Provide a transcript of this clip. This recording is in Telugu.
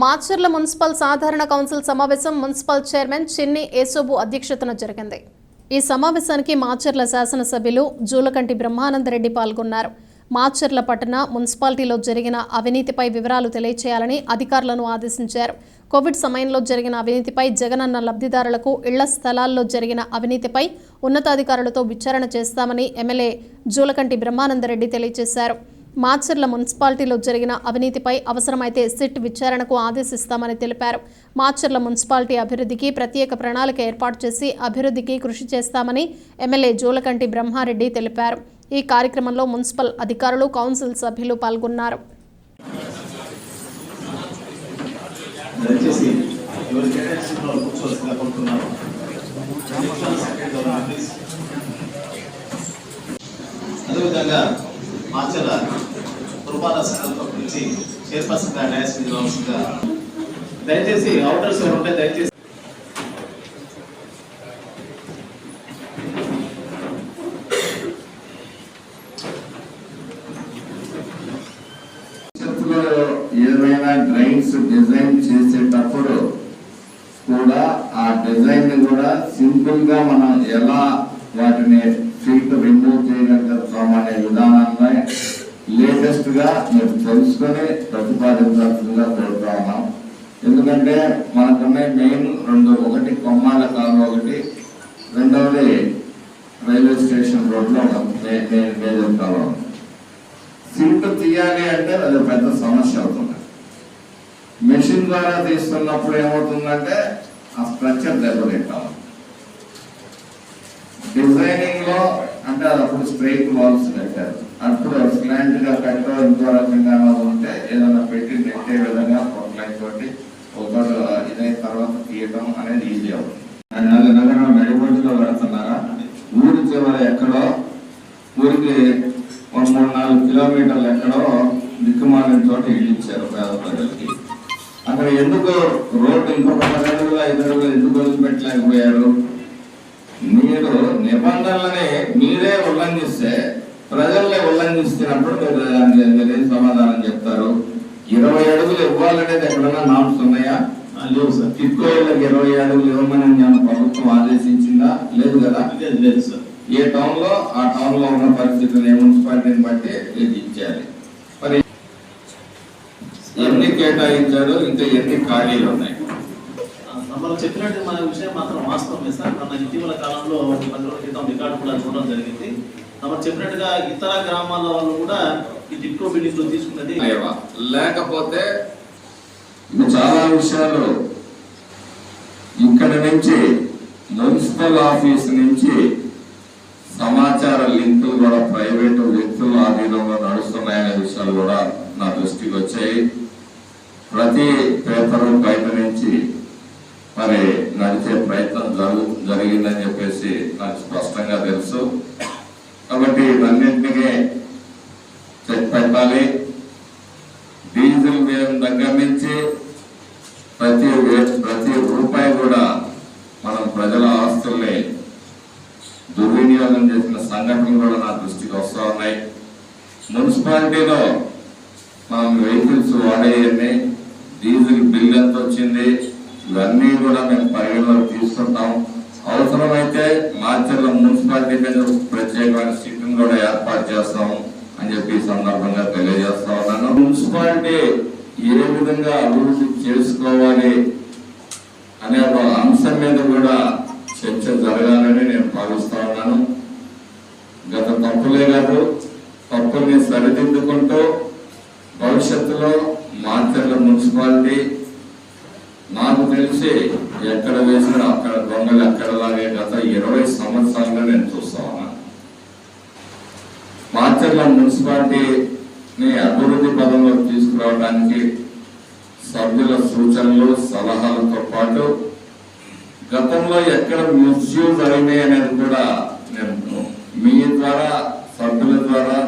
మాచర్ల మున్సిపల్ సాధారణ కౌన్సిల్ సమావేశం మున్సిపల్ చైర్మన్ చిన్ని యేసోబు అధ్యక్షతన జరిగింది. ఈ సమావేశానికి మాచర్ల శాసనసభ్యులు జూలకంటి బ్రహ్మానందరెడ్డి పాల్గొన్నారు. మాచర్ల పట్టణ మున్సిపాలిటీలో జరిగిన అవినీతిపై వివరాలు తెలియచేయాలని అధికారులను ఆదేశించారు. కోవిడ్ సమయంలో జరిగిన అవినీతిపై, జగనన్న లబ్ధిదారులకు ఇళ్ల స్థలాల్లో జరిగిన అవినీతిపై ఉన్నతాధికారులతో విచారణ చేస్తామని ఎమ్మెల్యే జూలకంటి బ్రహ్మానందరెడ్డి తెలియజేశారు. మాచర్ల మున్సిపాలిటీలో జరిగిన అవినీతిపై అవసరమైతే సిట్ విచారణకు ఆదేశిస్తామని తెలిపారు. మాచర్ల మున్సిపాలిటీ అభివృద్ధికి ప్రత్యేక ప్రణాళిక ఏర్పాటు చేసి అభివృద్ధికి కృషి చేస్తామని ఎమ్మెల్యే జూలకంటి బ్రహ్మారెడ్డి తెలిపారు. ఈ కార్యక్రమంలో మున్సిపల్ అధికారులు, కౌన్సిల్ సభ్యులు పాల్గొన్నారు. మాచర్ల పురపాలక సంఘం నుంచి చైర్పర్సన్ గా న్యాస్ రావాల్సిందిగా దయచేసి అవుటర్స్ ఉంటే దయచేసి ఏదైనా డ్రైన్స్ డిజైన్ చేసేటప్పుడు కూడా ఆ డిజైన్ ని కూడా సింపుల్ గా మనం ఎలా వాటిని ఫిల్టర్ రిమూవ్ చేయగలుగుతాం అనే విధానాన్ని లేటెస్ట్ గా మీరు తెలుసుకొని ప్రతిపాదించాల్సిందిగా కోరుతా ఉన్నాం. ఎందుకంటే మనకున్న మెయిన్ ఒకటి కొమ్మాల కాలం, ఒకటి రెండవది రైల్వే స్టేషన్ రోడ్లో మేజర్ కాలం. సిల్ట్ తీయాలి అంటే అది పెద్ద సమస్య అవుతుంది. మెషిన్ ద్వారా తీస్తున్నప్పుడు ఏమవుతుందంటే ఆ స్ట్రక్చర్ దెబ్బతింటాం. డిజైనింగ్ లో అంటే అది అప్పుడు స్ట్రైట్ వాల్స్ పెట్టారు, అప్పుడు స్లాంట్ గా పెట్టో ఇంకో రకంగా ఉంటే ఏదైనా పెట్టి నెట్టే విధంగా లైన్ తోటి ఒక ఇదైన తర్వాత తీయటం అనేది ఈజీ అవుతుంది. నగరం నడిబొడ్డులో పెడుతున్నారా, ఊరి చివర ఎక్కడో ఊరికి 3-4 కిలోమీటర్లు ఎక్కడో దిక్కుమాలిన చోట ఇల్లు ఇచ్చారు పేద ప్రజలకి. అక్కడ ఎందుకు రోడ్డు ఇంకొక 10 అడుగులు 5 అడుగులు ఎందుకు వదిలిపెట్టలేకపోయారు? మీరు నిబంధనలని మీరే ఉల్లంఘిస్తే, ప్రజల్ని ఉల్లంఘిస్తున్నప్పుడు మీరేం సమాధానం చెప్తారు? 20 అడుగులు ఇవ్వాలనేది ఎక్కడన్నా నామ్స్ ఉన్నాయా? లేవు సార్. టిక్కోళ్ళకి 20 అడుగులు ఇవ్వమని ప్రభుత్వం ఆదేశించిందా? లేదు కదా. లేదు సార్. ఏ టౌన్ లో ఆ టౌన్ లో ఉన్న పరిస్థితులు మున్సిపాలిటీని బట్టి ఇది ఇచ్చారు. మరి ఎన్ని కేటాయించాడు, ఇంకా ఎన్ని ఖాళీలు ఉన్నాయి? మనం చెప్పినట్టు మన విషయం మాత్రం వాస్తవమే సార్. మన ఇటీవల కాలంలో 10 రోజుల క్రితం రికార్డు కూడా చూడడం జరిగింది. మనం చెప్పినట్టుగా ఇతర గ్రామాల వాళ్ళు కూడా ఈ టిక్కో బిల్డింగ్ లో తీసుకున్నది లేకపోతే చాలా విషయాలు ఇక్కడ నుంచి మున్సిపల్ ఆఫీస్ నుంచి సమాచార లింకులు కూడా ప్రైవేటు వ్యక్తుల ఆధీనంలో నడుస్తున్నాయనే విషయాలు కూడా నా దృష్టికి వచ్చాయి. ప్రతి పేపరు బయట నుంచి మరి నడిచే ప్రయత్నం జరిగిందని చెప్పేసి నాకు స్పష్టంగా తెలుసు. కాబట్టి ఇవన్నింటినీ చెక్ పెట్టాలి. డీజిల్ వ్యయం దగ్గర నుంచి ప్రతి రూపాయి కూడా మనం ప్రజల ఆస్తుల్ని దుర్వినియోగం చేసిన సంఘటనలు కూడా నా దృష్టికి వస్తూ ఉన్నాయి. మున్సిపాలిటీలో మనం వెహికల్స్ వాడేయన్ని, డీజిల్ బిల్ ఎంత వచ్చింది, ఇవన్నీ కూడా మేము పరిగణలోకి తీసుకుంటాం. అవసరమైతే మాచర్ల మున్సిపాలిటీ మీద ప్రత్యేకమైన సిట్టింగ్ కూడా ఏర్పాటు చేస్తాము అని చెప్పి సందర్భంగా తెలియజేస్తా ఉన్నాను. మున్సిపాలిటీ ఏ విధంగా అభివృద్ధి చేసుకోవాలి అనే ఒక అంశం మీద కూడా చర్చ జరగాలని నేను భావిస్తా ఉన్నాను. గత తప్పులే కాదు, తప్పుల్ని సరిదిద్దుకుంటూ భవిష్యత్తులో మాచర్ల మున్సిపాలిటీ నాకు తెలిసి ఎక్కడ వేసినా అక్కడ దొంగలు ఎక్కడలాగే గత 20 సంవత్సరాలుగా నేను చూస్తా ఉన్నాను. మాచర్ల మున్సిపాలిటీని అభివృద్ధి పదంలో తీసుకురావడానికి సభ్యుల సూచనలు, సలహాలతో పాటు గతంలో ఎక్కడ మిస్యూజ్ అయినాయి అనేది కూడా నేను మీ ద్వారా, సభ్యుల ద్వారా